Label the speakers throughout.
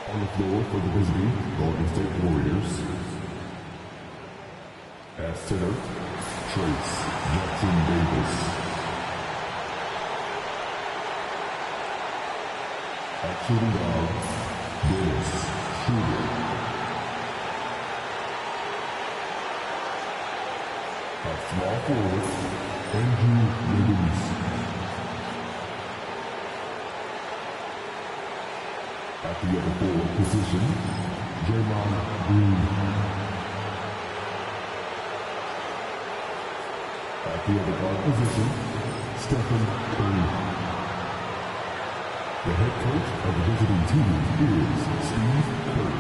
Speaker 1: On the floor for the visiting Golden State Warriors. At center, Trace Jackson Davis. At shooting guard, Dennis Schroeder. At small forward, Andrew Wiggins. At the other forward position, Draymond Green. At the other guard position, Stephen Curry. The head coach of the visiting team is Steve Kerr.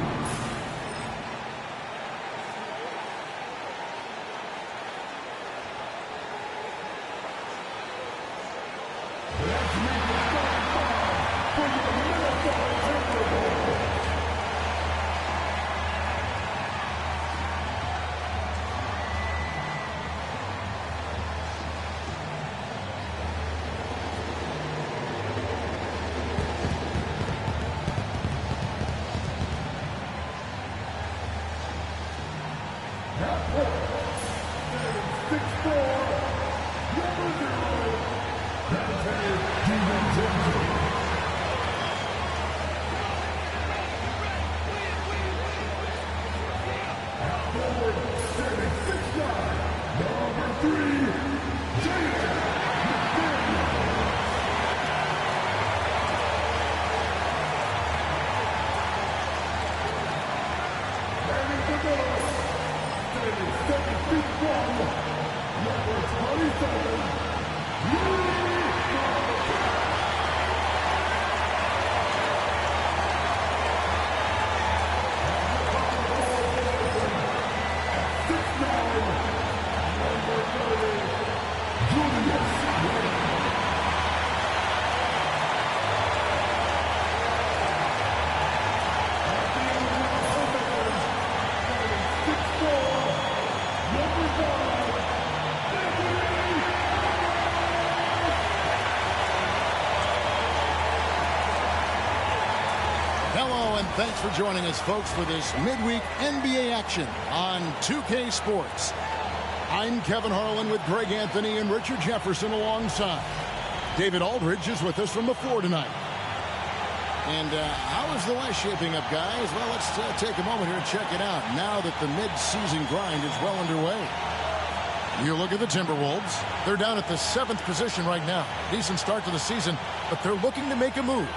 Speaker 2: Thanks for joining us, folks, for this midweek NBA action on 2K Sports. I'm Kevin Harlan with Greg Anthony and Richard Jefferson alongside. David Aldridge is with us from the floor tonight. And how is the West shaping up, guys? Well, let's take a moment here and check it out now that the mid-season grind is well underway. You look at the Timberwolves. They're down at the 7th position right now. Decent start to the season, but they're looking to make a move.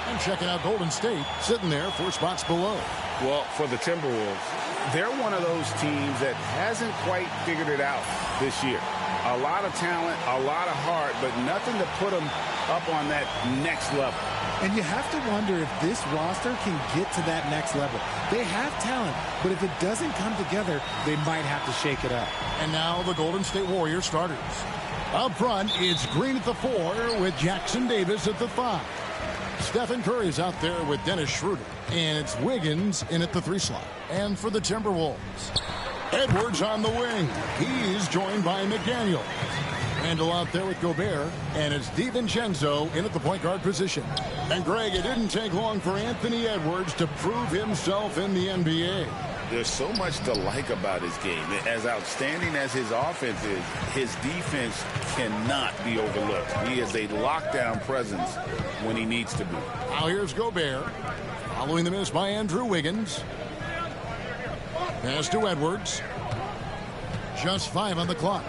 Speaker 2: And checking out Golden State, sitting there 4 spots below.
Speaker 3: Well, for the Timberwolves, they're one of those teams that hasn't quite figured it out this year. A lot of talent, a lot of heart, but nothing to put them up on that next level.
Speaker 4: And you have to wonder if this roster can get to that next level. They have talent, but if it doesn't come together, they might have to shake it up.
Speaker 2: And now the Golden State Warriors starters. Up front, it's Green at the 4 with Jackson Davis at the 5. Stephen Curry's out there with Dennis Schroeder. And it's Wiggins in at the 3 slot. And for the Timberwolves, Edwards on the wing. He's joined by McDaniel. Randall out there with Gobert. And it's DiVincenzo in at the point guard position. And Greg, it didn't take long for Anthony Edwards to prove himself in the NBA.
Speaker 3: There's so much to like about his game. As outstanding as his offense is, his defense cannot be overlooked. He is a lockdown presence when he needs to be.
Speaker 2: Now here's Gobert. Following the miss by Andrew Wiggins. Pass to Edwards. Just 5 on the clock.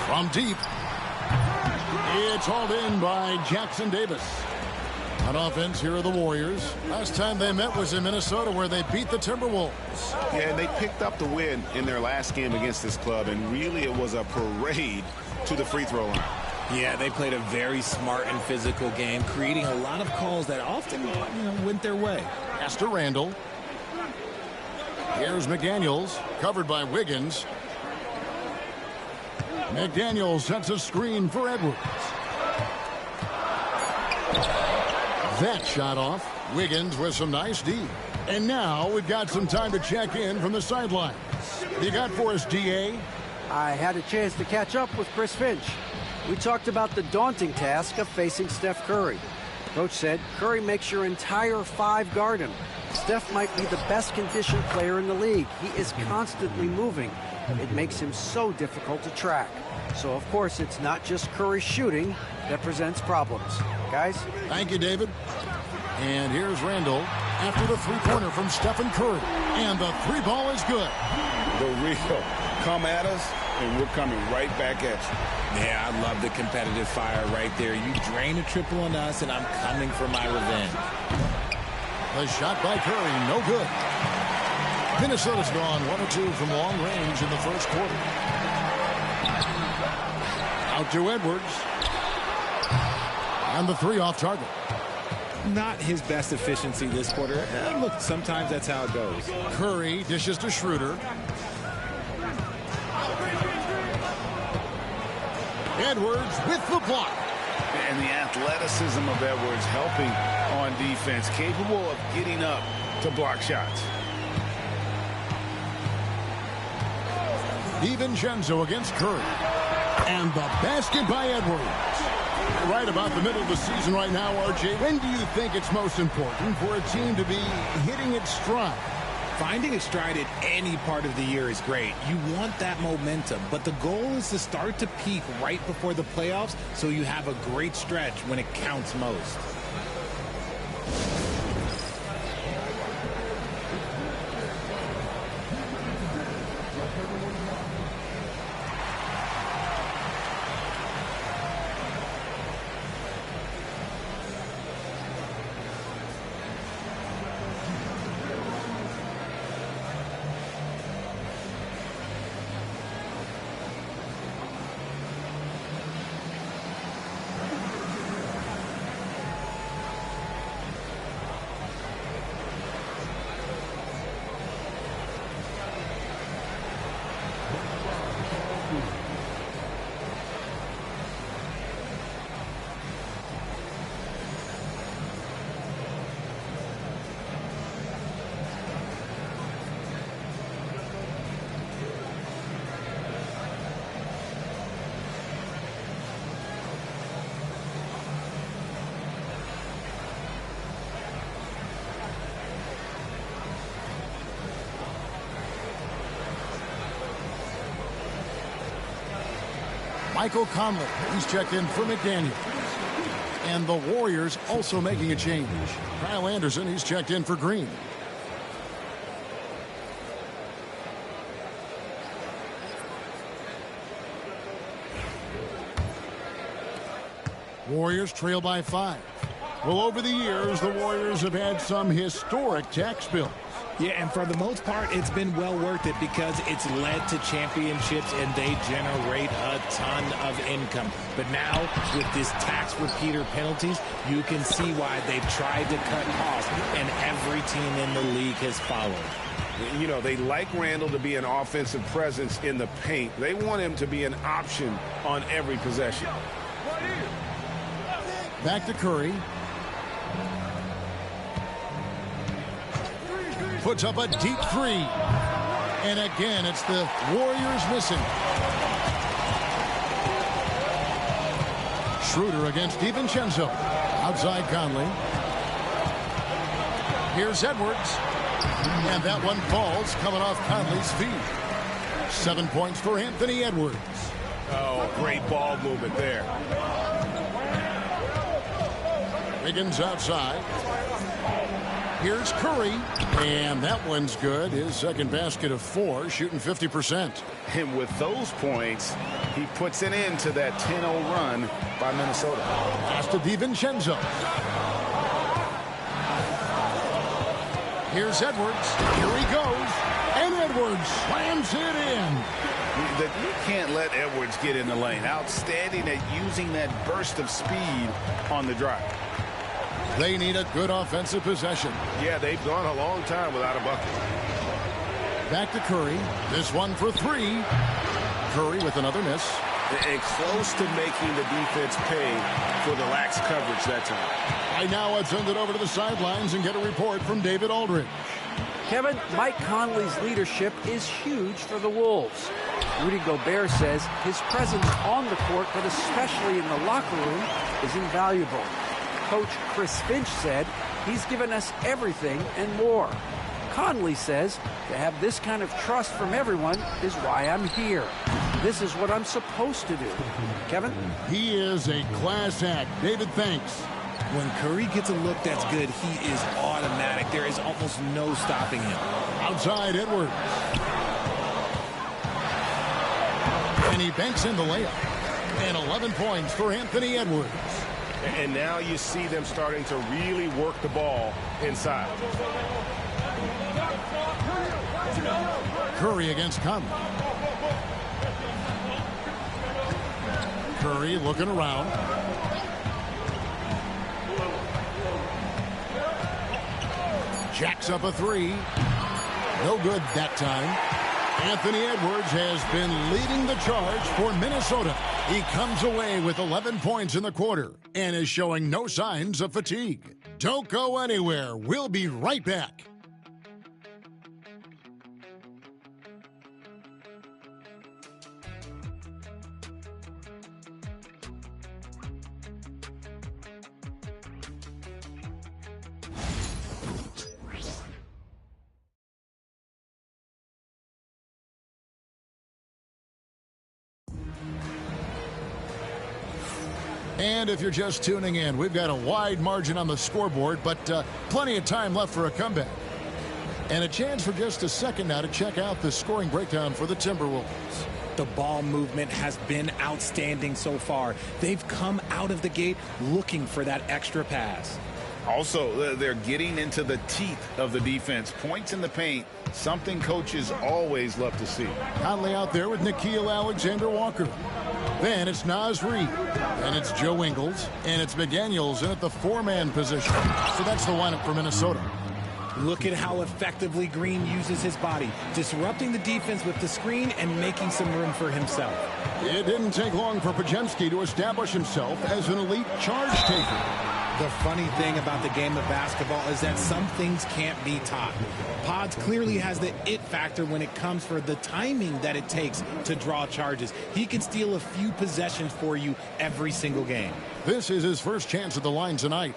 Speaker 2: From deep. It's hauled in by Jackson Davis. On offense, here are the Warriors. Last time they met was in Minnesota, where they beat the Timberwolves.
Speaker 3: Yeah, and they picked up the win in their last game against this club, and really it was a parade to the free throw line.
Speaker 4: Yeah, they played a very smart and physical game, creating a lot of calls that often went their way.
Speaker 2: Pass to Randall. Here's McDaniels, covered by Wiggins. McDaniels sets a screen for Edwards. That shot off. Wiggins with some nice D. And now we've got some time to check in from the sidelines. You got for us, DA?
Speaker 5: I had a chance to catch up with Chris Finch. We talked about the daunting task of facing Steph Curry. Coach said Curry makes your entire five guard him. Steph might be the best conditioned player in the league. He is constantly moving. It makes him so difficult to track. So, of course, it's not just Curry shooting that presents problems. Guys?
Speaker 2: Thank you, David. And here's Randall after the three-pointer from Stephen Curry. And the three ball is good.
Speaker 3: The real come at us, and we're coming right back at you.
Speaker 6: Yeah, I love the competitive fire right there. You drain a triple on us, and I'm coming for my revenge.
Speaker 2: The shot by Curry, no good. Minnesota's gone 1 of 2 from long range in the first quarter. Out to Edwards. And the three off target.
Speaker 4: Not his best efficiency this quarter. Look, sometimes that's how it goes.
Speaker 2: Curry dishes to Schroeder. Edwards with the block.
Speaker 3: And the athleticism of Edwards helping on defense, capable of getting up to block shots.
Speaker 2: DiVincenzo against Curry. And the basket by Edwards. Right about the middle of the season right now, RJ. When do you think it's most important for a team to be hitting its stride?
Speaker 4: Finding its stride at any part of the year is great. You want that momentum, but the goal is to start to peak right before the playoffs so you have a great stretch when it counts most.
Speaker 2: Michael Conley, he's checked in for McDaniel. And the Warriors also making a change. Kyle Anderson, he's checked in for Green. Warriors trail by 5. Well, over the years, the Warriors have had some historic tax bills.
Speaker 4: Yeah, and for the most part, it's been well worth it because it's led to championships and they generate a ton of income. But now, with this tax repeater penalties, you can see why they've tried to cut costs, and every team in the league has followed.
Speaker 3: You know, they like Randall to be an offensive presence in the paint. They want him to be an option on every possession.
Speaker 2: Back to Curry. Puts up a deep three. And again, it's the Warriors missing. Schroeder against DiVincenzo. Outside Conley. Here's Edwards. And that one falls coming off Conley's feet. 7 points for Anthony Edwards.
Speaker 3: Oh, great ball movement there.
Speaker 2: Wiggins outside. Here's Curry, and that one's good. His second basket of 4, shooting 50%.
Speaker 3: And with those points, he puts an end to that 10-0 run by Minnesota.
Speaker 2: Pass to DiVincenzo. Here's Edwards. Here he goes. And Edwards slams it in.
Speaker 3: You can't let Edwards get in the lane. Outstanding at using that burst of speed on the drive.
Speaker 2: They need a good offensive possession.
Speaker 3: Yeah, they've gone a long time without a bucket.
Speaker 2: Back to Curry. This one for 3. Curry with another miss.
Speaker 3: And close to making the defense pay for the lax coverage that time.
Speaker 2: Right now, I'd send it over to the sidelines and get a report from David Aldridge.
Speaker 5: Kevin, Mike Conley's leadership is huge for the Wolves. Rudy Gobert says his presence on the court, but especially in the locker room, is invaluable. coach Chris Finch said, he's given us everything and more. Conley says, to have this kind of trust from everyone is why I'm here. This is what I'm supposed to do. Kevin?
Speaker 2: He is a class act. David, thanks.
Speaker 4: When Curry gets a look that's good, he is automatic. There is almost no stopping him.
Speaker 2: Outside Edwards. And he banks in the layup. And 11 points for Anthony Edwards.
Speaker 7: And now you see them starting to really work the ball inside.
Speaker 2: Curry against Conley. Curry looking around. Jacks up a three. No good that time. Anthony Edwards has been leading the charge for Minnesota. He comes away with 11 points in the quarter and is showing no signs of fatigue. Don't go anywhere. We'll be right back. And if you're just tuning in, we've got a wide margin on the scoreboard, but plenty of time left for a comeback. And a chance for just a second now to check out the scoring breakdown for the Timberwolves.
Speaker 4: The ball movement has been outstanding so far. They've come out of the gate looking for that extra pass.
Speaker 3: Also, they're getting into the teeth of the defense. Points in the paint, something coaches always love to see.
Speaker 2: Conley out there with Nickeil Alexander-Walker. Then it's Naz Reid, and it's Joe Ingles, and it's McDaniels in at the four-man position. So that's the lineup for Minnesota.
Speaker 4: Look at how effectively Green uses his body, disrupting the defense with the screen and making some room for himself.
Speaker 2: It didn't take long for Podziemski to establish himself as an elite charge taker.
Speaker 4: The funny thing about the game of basketball is that some things can't be taught. Pods clearly has the it factor when it comes for the timing that it takes to draw charges. He can steal a few possessions for you every single game.
Speaker 2: This is his first chance at the line tonight.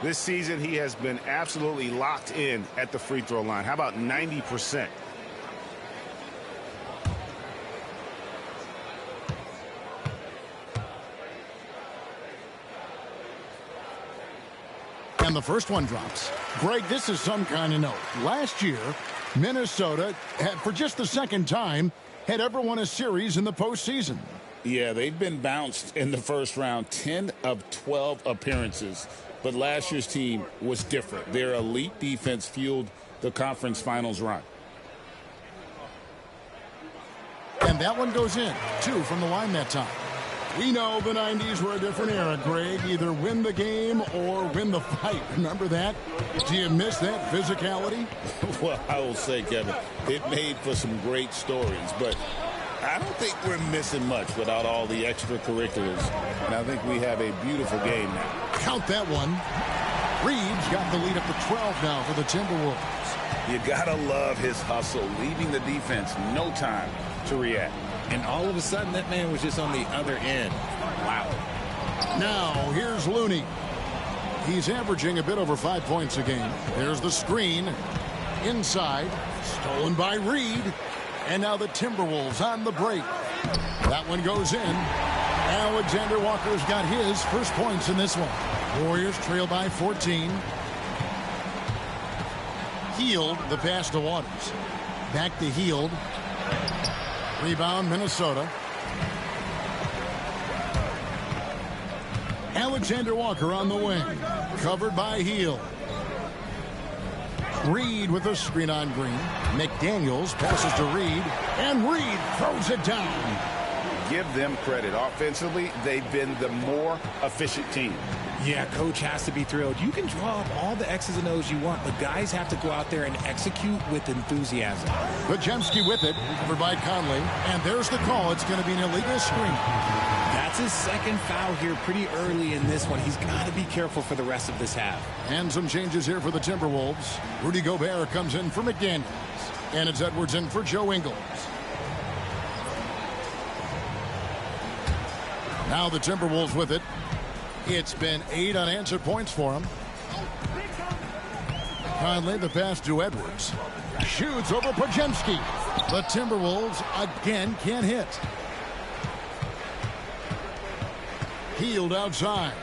Speaker 3: This season, he has been absolutely locked in at the free throw line. How about 90%?
Speaker 2: And the first one drops. Greg, this is some kind of note. Last year, Minnesota, for just the second time, had ever won a series in the postseason.
Speaker 3: Yeah, they've been bounced in the first round, 10 of 12 appearances. But last year's team was different. Their elite defense fueled the conference finals run.
Speaker 2: And that one goes in. 2 from the line that time. We know the 90s were a different era, Greg. Either win the game or win the fight. Remember that? Do you miss that physicality?
Speaker 3: Well, I will say, Kevin, it made for some great stories. But I don't think we're missing much without all the extracurriculars. And I think we have a beautiful game now.
Speaker 2: Count that one. Reeves got the lead up to 12 now for the Timberwolves.
Speaker 3: You got to love his hustle, leaving the defense no time to react.
Speaker 4: And all of a sudden, that man was just on the other end. Wow.
Speaker 2: Now, here's Looney. He's averaging a bit over 5 points a game. There's the screen. Inside. Stolen by Reed. And now the Timberwolves on the break. That one goes in. Alexander Walker's got his first points in this one. Warriors trail by 14. Hield the pass to Waters. Back to Hield. Rebound, Minnesota. Alexander Walker on the wing. Covered by Hield. Reed with a screen on Green. McDaniels passes to Reed. And Reed throws it down.
Speaker 3: Give them credit. Offensively, they've been the more efficient team.
Speaker 4: Yeah, coach has to be thrilled. You can draw up all the X's and O's you want, but guys have to go out there and execute with enthusiasm.
Speaker 2: Podziemski with it, covered by Conley. And there's the call. It's going to be an illegal screen.
Speaker 4: That's his second foul here pretty early in this one. He's got to be careful for the rest of this half.
Speaker 2: And some changes here for the Timberwolves. Rudy Gobert comes in for McDaniels. And it's Edwards in for Joe Ingles. Now the Timberwolves with it. It's been 8 unanswered points for him. Conley, the pass to Edwards. Shoots over Podziemski. The Timberwolves again can't hit. Healed outside.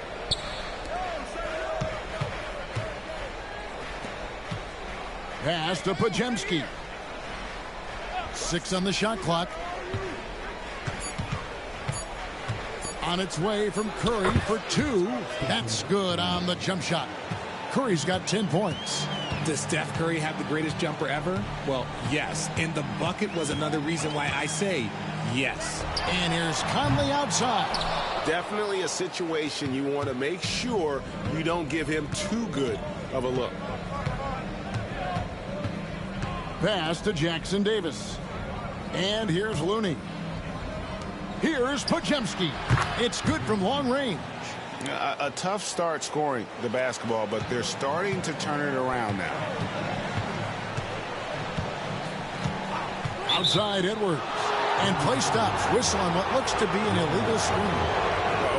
Speaker 2: Pass to Podziemski. 6 on the shot clock. On its way from Curry for 2. That's good on the jump shot. Curry's got 10 points.
Speaker 4: Does Steph Curry have the greatest jumper ever? Well, yes. And the bucket was another reason why I say yes.
Speaker 2: And here's Conley outside.
Speaker 7: Definitely a situation you want to make sure you don't give him too good of a look.
Speaker 2: Pass to Jackson Davis. And here's Looney. Here's Podziemski. It's good from long range.
Speaker 3: A tough start scoring the basketball, but they're starting to turn it around now.
Speaker 2: Outside Edwards. And play stops. Whistle on what looks to be an illegal screen.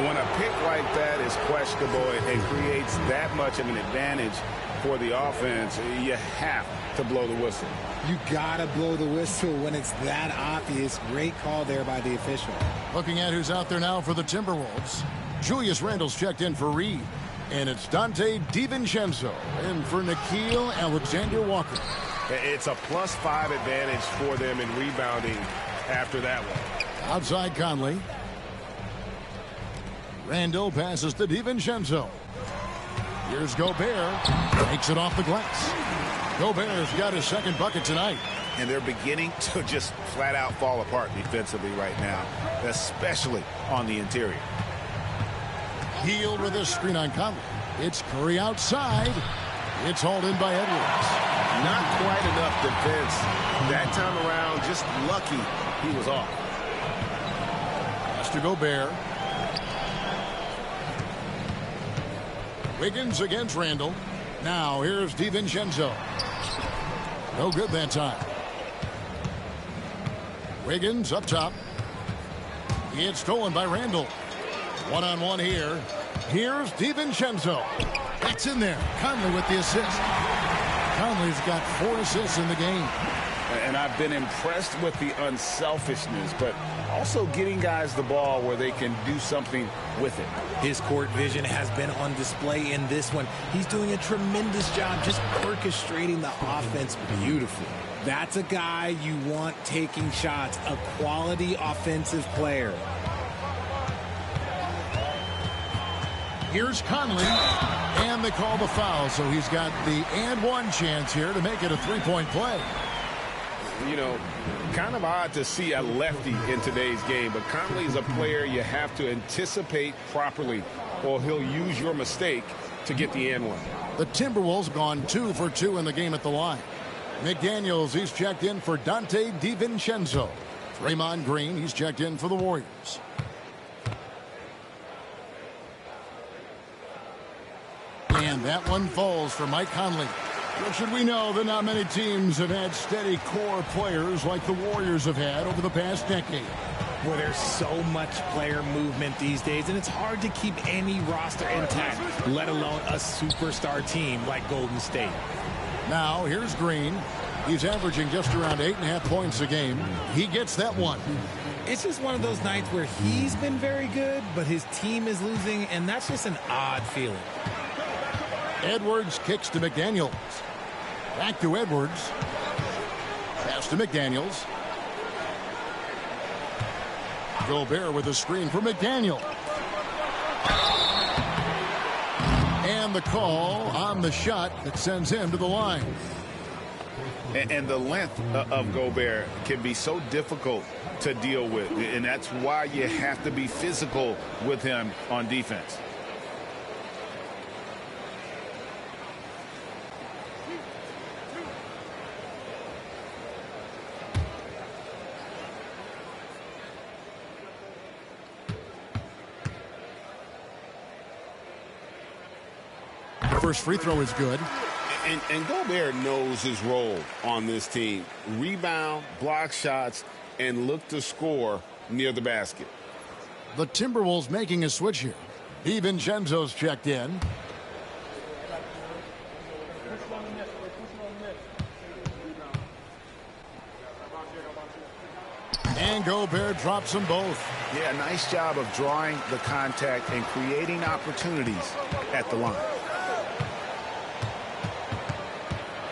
Speaker 3: When a pick like that is questionable and creates that much of an advantage for the offense, you have to blow the whistle.
Speaker 4: You gotta blow the whistle when it's that obvious. Great call there by the official.
Speaker 2: Looking at who's out there now for the Timberwolves. Julius Randle's checked in for Reed. And it's Dante DiVincenzo in for Nickeil Alexander-Walker.
Speaker 7: It's a +5 advantage for them in rebounding after that one.
Speaker 2: Outside Conley. Randle passes to DiVincenzo. Here's Gobert. Takes it off the glass. Gobert's got his second bucket tonight.
Speaker 3: And they're beginning to just flat out fall apart defensively right now, especially on the interior.
Speaker 2: Healed with a screen on Conley. It's Curry outside. It's hauled in by Edwards.
Speaker 7: Not quite enough defense that time around. Just lucky he was off.
Speaker 2: Pass to Gobert. Wiggins against Randle. Now here's DiVincenzo. No good that time. Wiggins up top. It's stolen by Randle. One-on-one here. Here's DiVincenzo. That's in there. Conley with the assist. Conley's got 4 assists in the game.
Speaker 3: And I've been impressed with the unselfishness, but also getting guys the ball where they can do something with it.
Speaker 4: His court vision has been on display in this one. He's doing a tremendous job just orchestrating the offense beautifully. That's a guy you want taking shots, a quality offensive player.
Speaker 2: Here's Conley, and they call the foul, so he's got the and one chance here to make it a 3-point play.
Speaker 7: You know, kind of odd to see a lefty in today's game, but Conley is a player you have to anticipate properly, or he'll use your mistake to get the and one.
Speaker 2: The Timberwolves have gone 2 for 2 in the game at the line. McDaniels, he's checked in for Dante DiVincenzo. Draymond Green, he's checked in for the Warriors. And that one falls for Mike Conley. Well, should we know that not many teams have had steady core players like the Warriors have had over the past decade.
Speaker 4: Well, there's so much player movement these days, and it's hard to keep any roster intact, let alone a superstar team like Golden State.
Speaker 2: Now, here's Green. He's averaging just around 8.5 points a game. He gets that one.
Speaker 4: It's just one of those nights where he's been very good, but his team is losing, and that's just an odd feeling.
Speaker 2: Edwards kicks to McDaniels. Back to Edwards. Pass to McDaniels. Gobert with a screen for McDaniel. And the call on the shot that sends him to the line.
Speaker 3: And the length of Gobert can be so difficult to deal with, and that's why you have to be physical with him on defense.
Speaker 2: First free throw is good.
Speaker 7: And Gobert knows his role on this team. Rebound, block shots, and look to score near the basket.
Speaker 2: The Timberwolves making a switch here. DiVincenzo's checked in. And Gobert drops them both.
Speaker 3: Yeah, nice job of drawing the contact and creating opportunities at the line.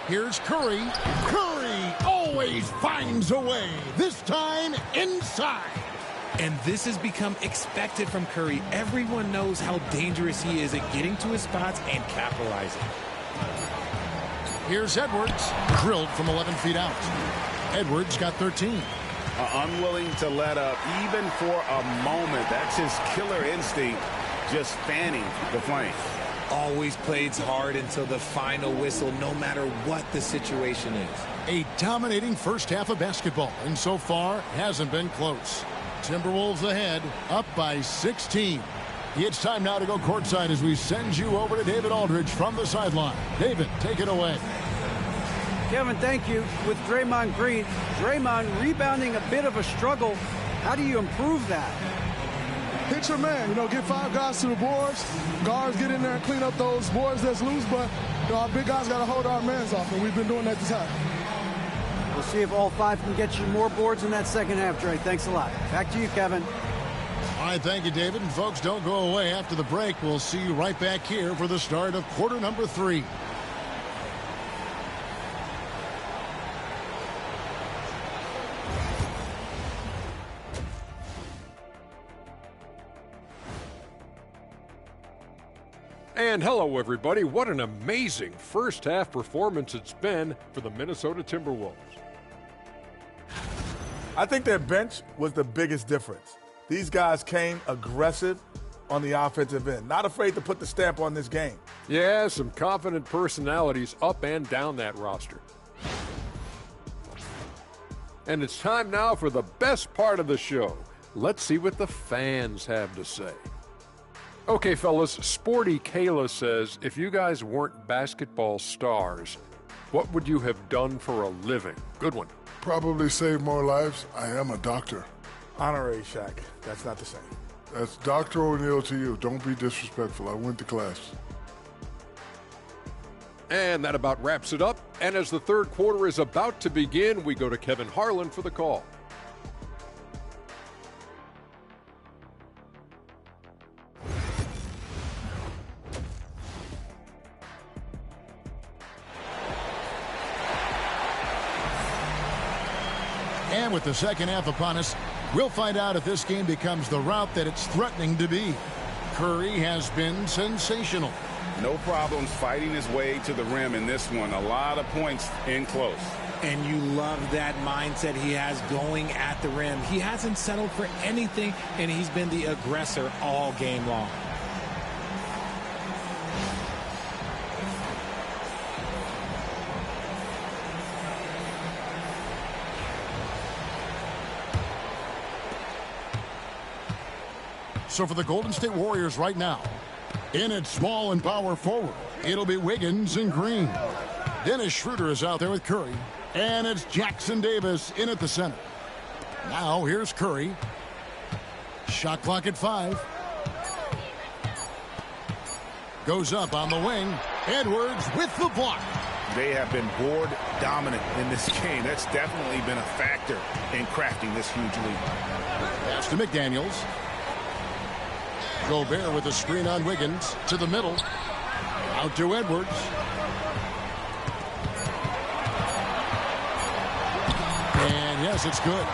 Speaker 2: Here's Curry. Curry always finds a way. This time inside.
Speaker 4: And this has become expected from Curry. Everyone knows how dangerous he is at getting to his spots and capitalizing.
Speaker 2: Here's Edwards. Drilled from 11 feet out. Edwards got 13.
Speaker 3: Unwilling to let up even for a moment. That's his killer instinct, just fanning the flame.
Speaker 4: Always plays hard until the final whistle, no matter what the situation is.
Speaker 2: A dominating first half of basketball, and so far hasn't been close. Timberwolves ahead, up by 16. It's time now to go courtside as we send you over to David Aldridge from the sideline. David, take it away.
Speaker 5: Kevin, thank you. With Draymond Green, Draymond rebounding a bit of a struggle. How do you improve that?
Speaker 8: Hit your man, get 5 guys to the boards. Guards get in there and clean up those boards that's loose, but our big guys got to hold our mans off, and we've been doing that this half.
Speaker 5: We'll see if all 5 can get you more boards in that second half, Dre. Thanks a lot. Back to you, Kevin.
Speaker 2: All right, thank you, David. And folks, don't go away. After the break, we'll see you right back here for the start of quarter number 3.
Speaker 9: And hello, everybody. What an amazing first half performance it's been for the Minnesota Timberwolves.
Speaker 8: I think their bench was the biggest difference. These guys came aggressive on the offensive end, not afraid to put the stamp on this game.
Speaker 9: Yeah, some confident personalities up and down that roster. And it's time now for the best part of the show. Let's see what the fans have to say. Okay, fellas, Sporty Kayla says, if you guys weren't basketball stars, what would you have done for a living? Good one.
Speaker 10: Probably save more lives. I am a doctor.
Speaker 8: Honorary, Shaq. That's not the same.
Speaker 10: That's Dr. O'Neill to you. Don't be disrespectful. I went to class.
Speaker 9: And that about wraps it up. And as the third quarter is about to begin, we go to Kevin Harlan for the call.
Speaker 2: And with the second half upon us, we'll find out if this game becomes the route that it's threatening to be. Curry has been sensational.
Speaker 3: No problems fighting his way to the rim in this one. A lot of points in close.
Speaker 4: And you love that mindset he has going at the rim. He hasn't settled for anything, and he's been the aggressor all game long.
Speaker 2: So for the Golden State Warriors right now, in at small and power forward, it'll be Wiggins and Green. Dennis Schroeder is out there with Curry. And it's Jackson Davis in at the center. Now here's Curry. Shot clock at 5. Goes up on the wing. Edwards with the block.
Speaker 3: They have been board dominant in this game. That's definitely been a factor in crafting this huge lead.
Speaker 2: Pass to McDaniels. Gobert with a screen on Wiggins to the middle. Out to Edwards. And yes, it's good.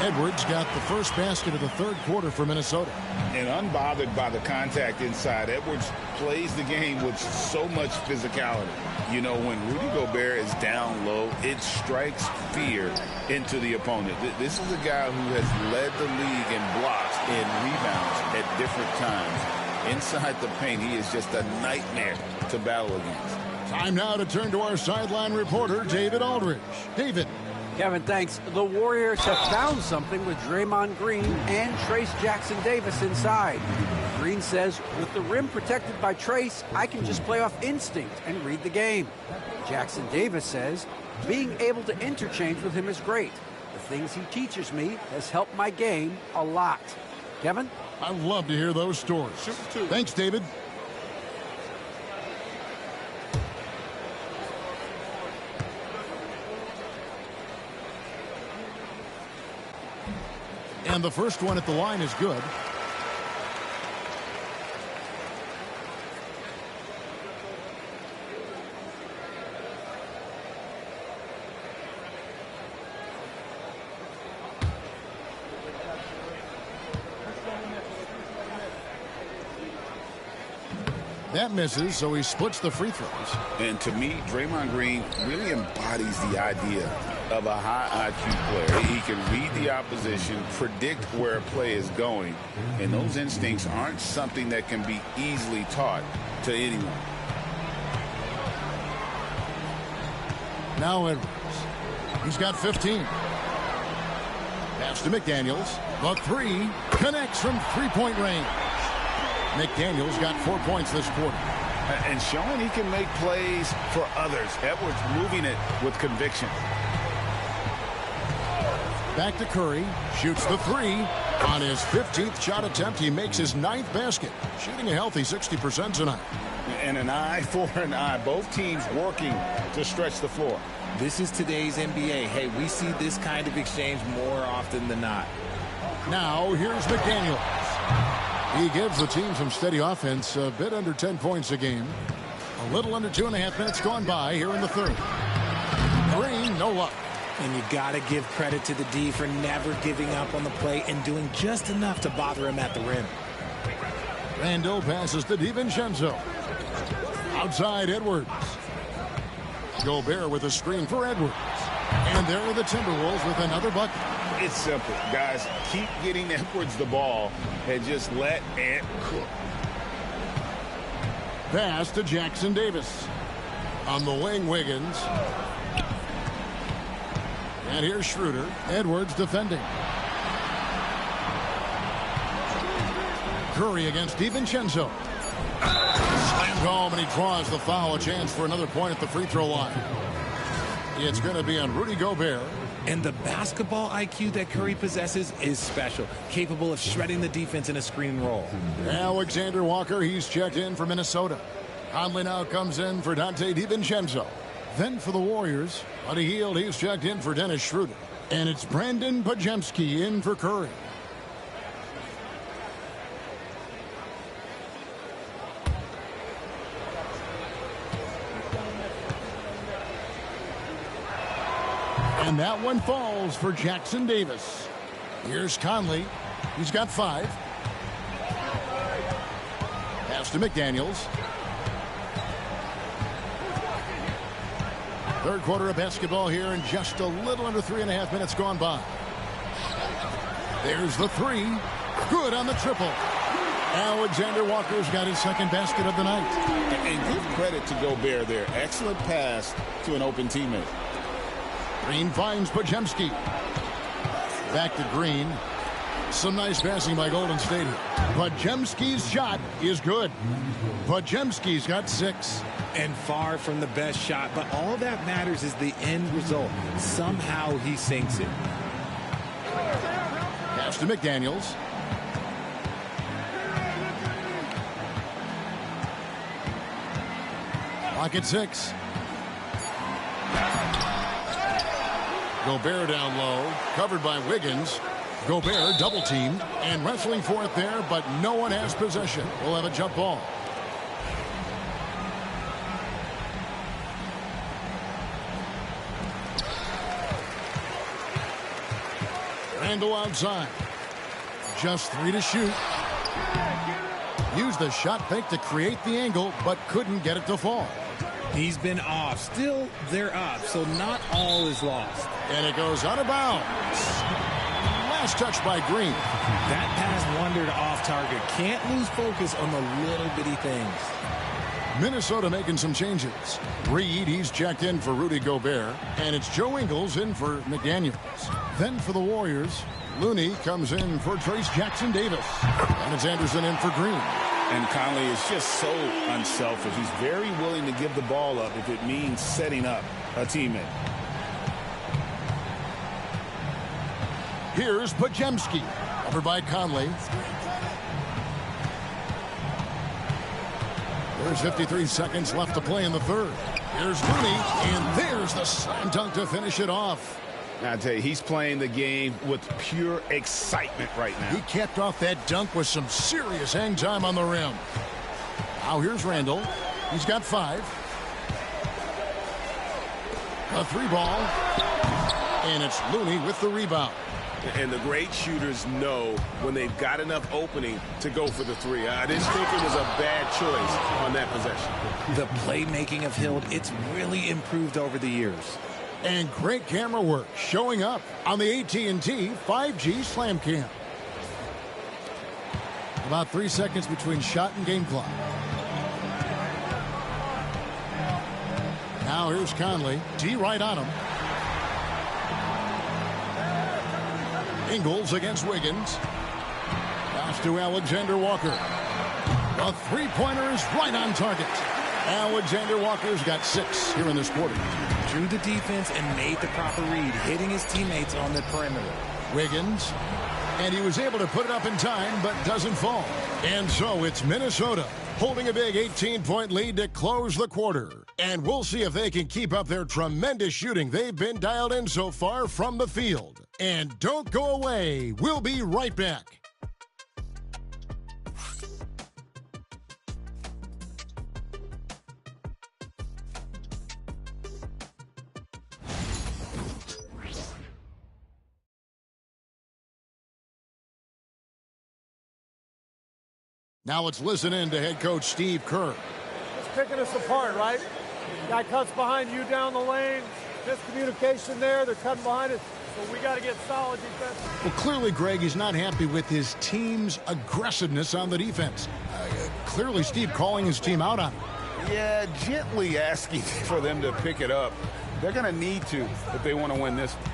Speaker 2: Edwards got the first basket of the third quarter for Minnesota.
Speaker 3: And unbothered by the contact inside, Edwards plays the game with so much physicality. You know, when Rudy Gobert is down low, it strikes fear into the opponent. This is a guy who has led the league in blocks and rebounds at different times. Inside the paint, he is just a nightmare to battle against.
Speaker 2: Time now to turn to our sideline reporter, David Aldridge. David.
Speaker 5: Kevin, thanks. The Warriors have found something with Draymond Green and Trace Jackson Davis inside. Green says, with the rim protected by Trace, I can just play off instinct and read the game. Jackson Davis says, being able to interchange with him is great. The things he teaches me has helped my game a lot. Kevin?
Speaker 2: I love to hear those stories. Thanks, David. And the first one at the line is good. That misses, so he splits the free throws.
Speaker 3: And to me, Draymond Green really embodies the idea of a high IQ player. He can read the opposition, predict where a play is going, and those instincts aren't something that can be easily taught to anyone.
Speaker 2: Now Edwards. He's got 15. Pass to McDaniels. The three connects from three-point range. McDaniels got 4 points this quarter.
Speaker 3: And showing he can make plays for others. Edwards moving it with conviction.
Speaker 2: Back to Curry. Shoots the three. On his 15th shot attempt, he makes his 9th basket. Shooting a healthy 60% tonight.
Speaker 3: And an eye for an eye. Both teams working to stretch the floor.
Speaker 4: This is today's NBA. Hey, we see this kind of exchange more often than not.
Speaker 2: Now, here's McDaniels. He gives the team some steady offense, a bit under 10 points a game. A little under 2.5 minutes gone by here in the third. Green, no luck.
Speaker 4: And you got to give credit to the D for never giving up on the play and doing just enough to bother him at the rim.
Speaker 2: Randall passes to DiVincenzo. Outside Edwards. Gobert with a screen for Edwards. And there are the Timberwolves with another bucket.
Speaker 3: It's simple, guys. Keep getting Edwards the ball and just let Ant cook.
Speaker 2: Pass to Jackson Davis. On the wing, Wiggins. And here's Schroeder. Edwards defending. Curry against DiVincenzo. Slammed home, and he draws the foul. A chance for another point at the free throw line. It's going to be on Rudy Gobert.
Speaker 4: And the basketball IQ that Curry possesses is special, capable of shredding the defense in a screen and roll.
Speaker 2: Alexander Walker, he's checked in for Minnesota. Conley now comes in for Dante DiVincenzo. Then for the Warriors, Buddy Hield, he's checked in for Dennis Schroeder. And it's Brandon Podziemski in for Curry. And that one falls for Jackson Davis. Here's Conley. He's got 5. Pass to McDaniels. Third quarter of basketball here, and just a little under 3.5 minutes gone by. There's the three. Good on the triple. Alexander Walker's got his second basket of the night.
Speaker 3: And give credit to Gobert there. Excellent pass to an open teammate.
Speaker 2: Green finds Podziemski. Back to Green. Some nice passing by Golden State here. Podziemski's shot is good. Podziemski's got 6.
Speaker 4: And far from the best shot, but all that matters is the end result. Somehow he sinks it.
Speaker 2: Pass to McDaniels. Pocket 6. Gobert down low, covered by Wiggins. Gobert double teamed and wrestling for it there, but no one has possession. We'll have a jump ball. Randall outside. Just 3 to shoot. Used the shot fake to create the angle, but couldn't get it to fall.
Speaker 4: He's been off. Still, they're up, so not all is lost.
Speaker 2: And it goes out of bounds. Last touch by Green.
Speaker 4: That pass wandered off target. Can't lose focus on the little bitty things.
Speaker 2: Minnesota making some changes. Reed, he's checked in for Rudy Gobert. And it's Joe Ingles in for McDaniels. Then for the Warriors, Looney comes in for Trace Jackson Davis. And it's Anderson in for Green.
Speaker 3: And Conley is just so unselfish. He's very willing to give the ball up if it means setting up a teammate.
Speaker 2: Here's Podziemski. Over by Conley. There's 53 seconds left to play in the third. Here's Looney, and there's the slam dunk to finish it off.
Speaker 3: I tell you, he's playing the game with pure excitement right now.
Speaker 2: He capped off that dunk with some serious hang time on the rim. Now here's Randall. He's got 5. A 3 ball. And it's Looney with the rebound.
Speaker 7: And the great shooters know when they've got enough opening to go for the 3. I didn't think it was a bad choice on that possession.
Speaker 4: The playmaking of Hield, it's really improved over the years.
Speaker 2: And great camera work showing up on the AT&T 5G Slam Cam. About 3 seconds between shot and game clock. Now here's Conley. D right on him. Ingles against Wiggins. Pass to Alexander Walker. The three-pointer is right on target. Alexander Walker's got 6 here in this quarter.
Speaker 4: Drew the defense and made the proper read, hitting his teammates on the perimeter.
Speaker 2: Wiggins. And he was able to put it up in time, but doesn't fall. And so it's Minnesota holding a big 18-point lead to close the quarter. And we'll see if they can keep up their tremendous shooting they've been dialed in so far from the field. And don't go away. We'll be right back. Now let's listen in to head coach Steve Kerr.
Speaker 11: It's picking us apart, right? Guy cuts behind you down the lane. Miscommunication there. They're cutting behind us. So we got to get solid defense.
Speaker 2: Well, clearly, Greg, he's not happy with his team's aggressiveness on the defense. Clearly, Steve calling his team out on it.
Speaker 3: Yeah, gently asking for them to pick it up. They're going to need to if they want to win this one.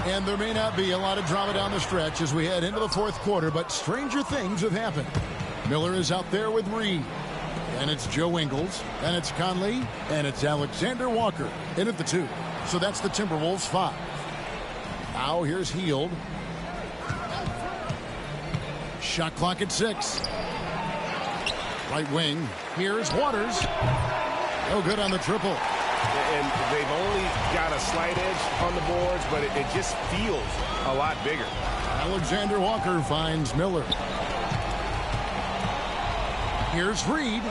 Speaker 2: And there may not be a lot of drama down the stretch as we head into the fourth quarter, but stranger things have happened. Miller is out there with Reed. And it's Joe Ingles. And it's Conley. And it's Alexander Walker in at the 2. So that's the Timberwolves 5. Now here's Hield. Shot clock at 6. Right wing. Here's Waters. No good on the triple.
Speaker 3: And they've only got a slight edge on the boards, but it just feels a lot bigger.
Speaker 2: Alexander Walker finds Miller. Here's Reed.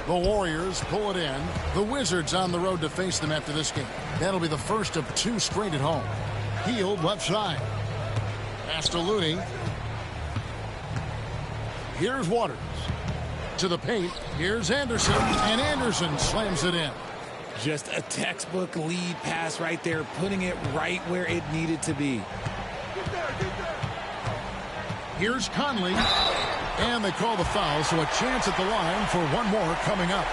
Speaker 2: The Warriors pull it in. The Wizards on the road to face them after this game. That'll be the first of 2 straight at home. Hield left side. Pass to Looney. Here's Waters. To the paint. Here's Anderson. And Anderson slams it in.
Speaker 4: Just a textbook lead pass right there, putting it right where it needed to be.
Speaker 2: Here's Conley. And they call the foul, so a chance at the line for one more coming up.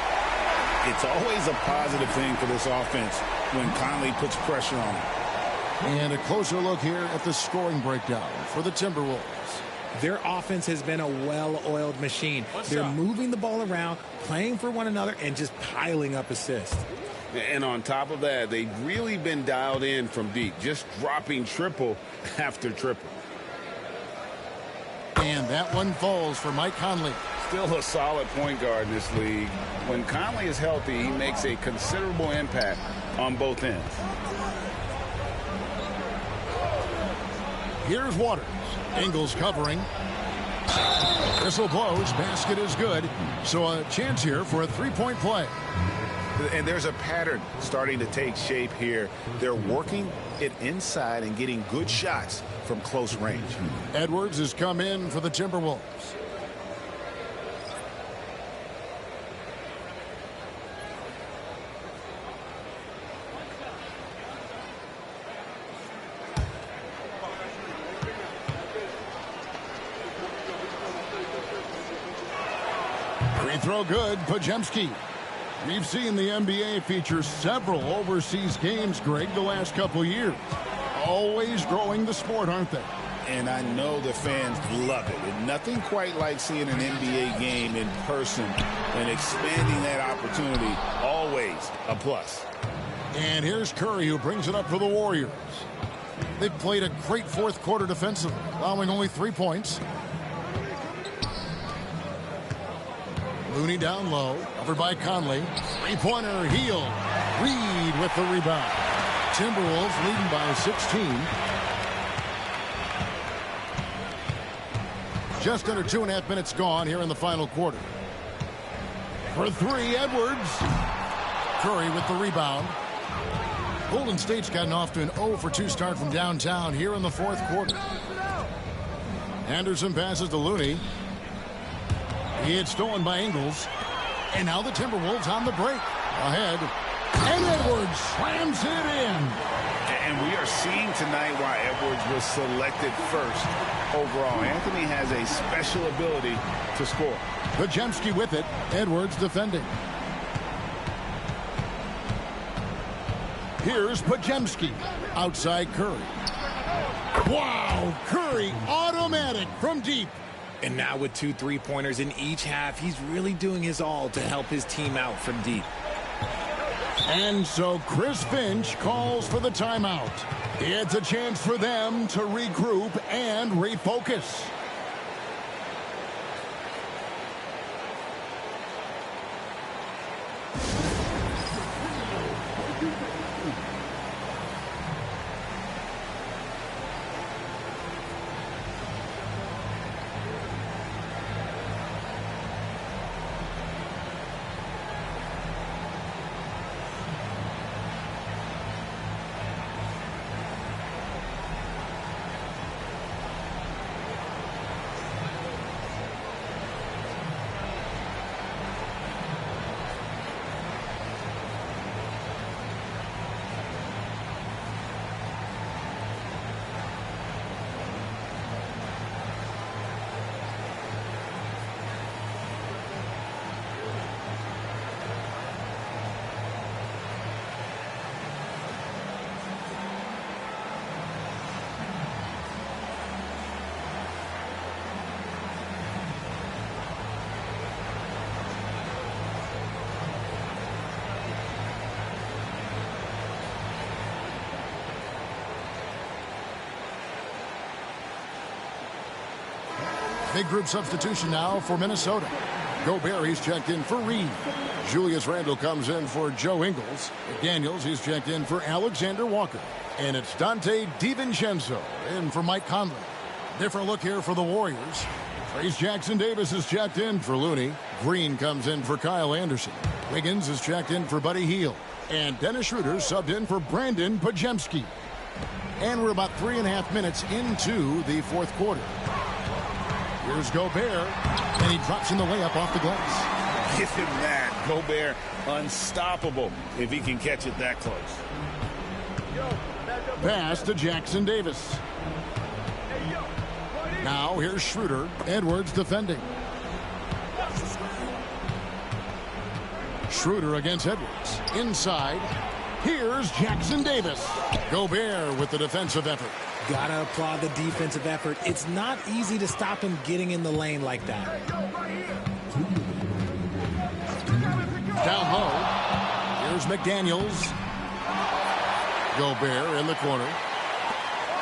Speaker 3: It's always a positive thing for this offense when Conley puts pressure on them.
Speaker 2: And a closer look here at the scoring breakdown for the Timberwolves.
Speaker 4: Their offense has been a well-oiled machine. They're moving the ball around, playing for one another, and just piling up assists.
Speaker 3: And on top of that, they've really been dialed in from deep, just dropping triple after triple.
Speaker 2: And that one falls for Mike Conley.
Speaker 3: Still a solid point guard in this league. When Conley is healthy, he makes a considerable impact on both ends.
Speaker 2: Here's Waters. Ingles covering. Whistle blows. Basket is good. So a chance here for a three-point play.
Speaker 3: And there's a pattern starting to take shape here. They're working it inside and getting good shots from close range.
Speaker 2: Edwards has come in for the Timberwolves. Free throw good. Podziemski. We've seen the NBA feature several overseas games, Greg, the last couple years. Always growing the sport, aren't they?
Speaker 3: And I know the fans love it. And nothing quite like seeing an NBA game in person and expanding that opportunity. Always a plus.
Speaker 2: And here's Curry, who brings it up for the Warriors. They've played a great fourth quarter defensively, allowing only 3 points. Looney down low. Covered by Conley. Three-pointer, Heel. Reed with the rebound. Timberwolves leading by 16. Just under 2.5 minutes gone here in the final quarter. For three, Edwards. Curry with the rebound. Golden State's gotten off to an 0-for-2 start from downtown here in the fourth quarter. Anderson passes to Looney. He had stolen by Ingles. And now the Timberwolves on the break. Ahead. And Edwards slams it in.
Speaker 3: And we are seeing tonight why Edwards was selected first overall. Anthony has a special ability to score.
Speaker 2: Podziemski with it. Edwards defending. Here's Podziemski. Outside Curry. Wow, Curry automatic from deep.
Speaker 4: And now with 2 3-pointers in each half, he's really doing his all to help his team out from deep.
Speaker 2: And so Chris Finch calls for the timeout. It's a chance for them to regroup and refocus. Big group substitution now for Minnesota. Gobert, he's checked in for Reed. Julius Randle comes in for Joe Ingles. McDaniels, he's checked in for Alexander Walker. And it's Dante DiVincenzo in for Mike Conley. Different look here for the Warriors. Trace Jackson-Davis is checked in for Looney. Green comes in for Kyle Anderson. Wiggins is checked in for Buddy Hield. And Dennis Schroeder subbed in for Brandon Podziemski. And we're about 3.5 minutes into the fourth quarter. Here's Gobert, and he drops in the layup off the glass.
Speaker 3: Give him that. Gobert, unstoppable if he can catch it that close.
Speaker 2: Pass to Jackson-Davis. Now here's Schroeder. Edwards defending. Schroeder against Edwards. Inside. Here's Jackson-Davis. Gobert with the defensive effort.
Speaker 4: Gotta applaud the defensive effort. It's not easy to stop him getting in the lane like that.
Speaker 2: Down low. Here's McDaniels. Gobert in the corner.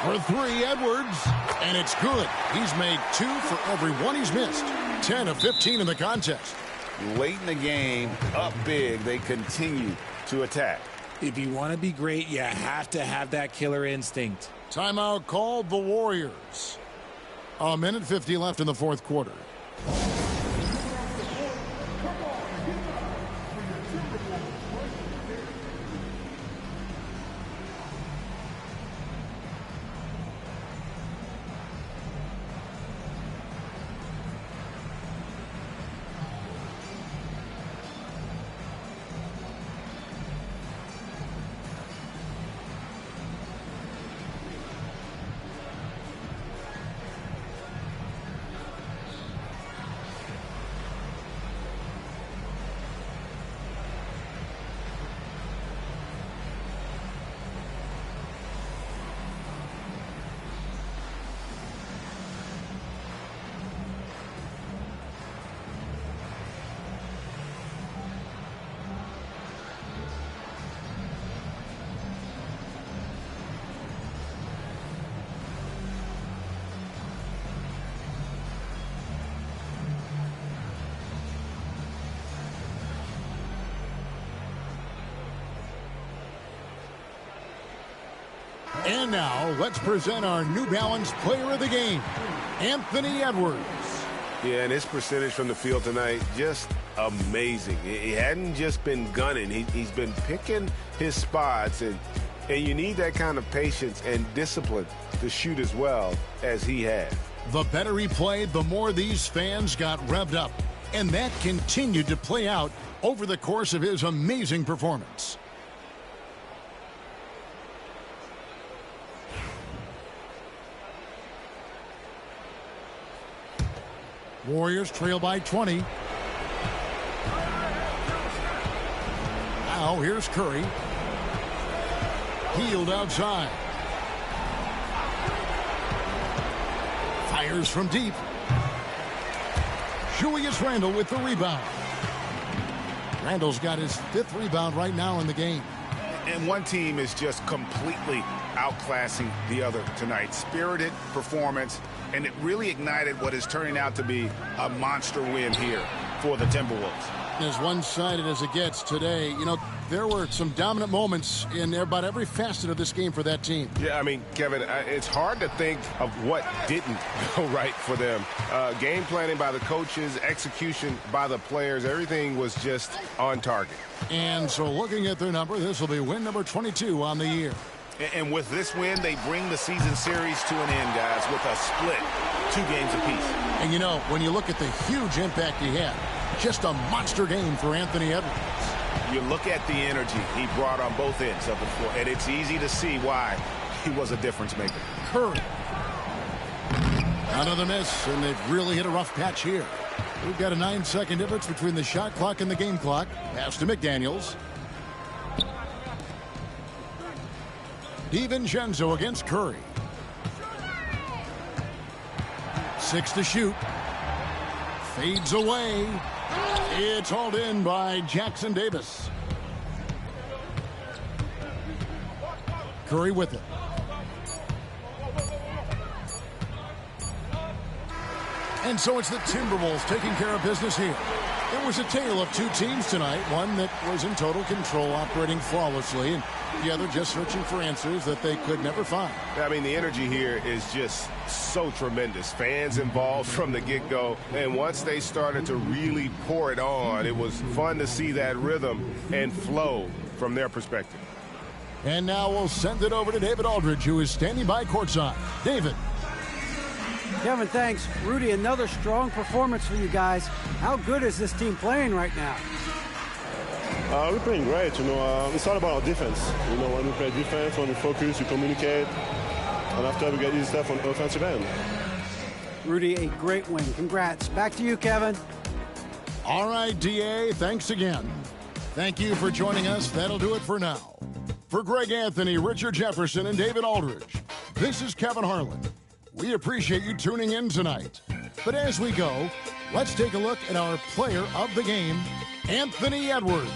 Speaker 2: For three, Edwards. And it's good. He's made 2 for every one he's missed. 10 of 15 in the contest.
Speaker 3: Late in the game, up big, they continue to attack.
Speaker 4: If you want to be great, you have to have that killer instinct.
Speaker 2: Timeout called the Warriors. 1:50 left in the fourth quarter. And now, let's present our New Balance Player of the Game, Anthony Edwards.
Speaker 7: Yeah, and his percentage from the field tonight, just amazing. He hadn't just been gunning. He's been picking his spots, and you need that kind of patience and discipline to shoot as well as he had.
Speaker 2: The better he played, the more these fans got revved up. And that continued to play out over the course of his amazing performance. Warriors trail by 20. Now here's Curry. Healed outside. Fires from deep. Julius Randle with the rebound. Randle's got his 5th rebound right now in the game.
Speaker 3: And one team is just completely outclassing the other tonight. Spirited performance, and it really ignited what is turning out to be a monster win here for the Timberwolves.
Speaker 2: As one-sided as it gets today, you know, there were some dominant moments in about every facet of this game for that team.
Speaker 7: Yeah, I mean, Kevin, it's hard to think of what didn't go right for them. Game planning by the coaches, execution by the players, everything was just on target.
Speaker 2: And so looking at their number, this will be win number 22 on the year.
Speaker 3: And with this win, they bring the season series to an end, guys, with a split 2 games apiece.
Speaker 2: And, you know, when you look at the huge impact he had, just a monster game for Anthony Edwards.
Speaker 3: You look at the energy he brought on both ends of the floor, and it's easy to see why he was a difference maker.
Speaker 2: Curry. Another miss, and they've really hit a rough patch here. We've got a 9-second difference between the shot clock and the game clock. Pass to McDaniels. DiVincenzo against Curry. 6 to shoot. Fades away. It's hauled in by Jackson Davis. Curry with it. And so it's the Timberwolves taking care of business here. It was a tale of 2 teams tonight, one that was in total control, operating flawlessly, and the other just searching for answers that they could never find.
Speaker 7: I mean, the energy here is just so tremendous. Fans involved from the get-go, and once they started to really pour it on, it was fun to see that rhythm and flow from their perspective.
Speaker 2: And now we'll send it over to David Aldridge, who is standing by courtside. David.
Speaker 5: Kevin, thanks. Rudy, another strong performance for you guys. How good is this team playing right now?
Speaker 12: We're playing great. You know, it's all about our defense. You know, when we play defense, when we focus, we communicate, and after we get easy stuff on offensive end.
Speaker 5: Rudy, a great win. Congrats. Back to you, Kevin.
Speaker 2: All right, DA, thanks again. Thank you for joining us. That'll do it for now. For Greg Anthony, Richard Jefferson, and David Aldridge, this is Kevin Harlan. We appreciate you tuning in tonight. But as we go, let's take a look at our player of the game, Anthony Edwards.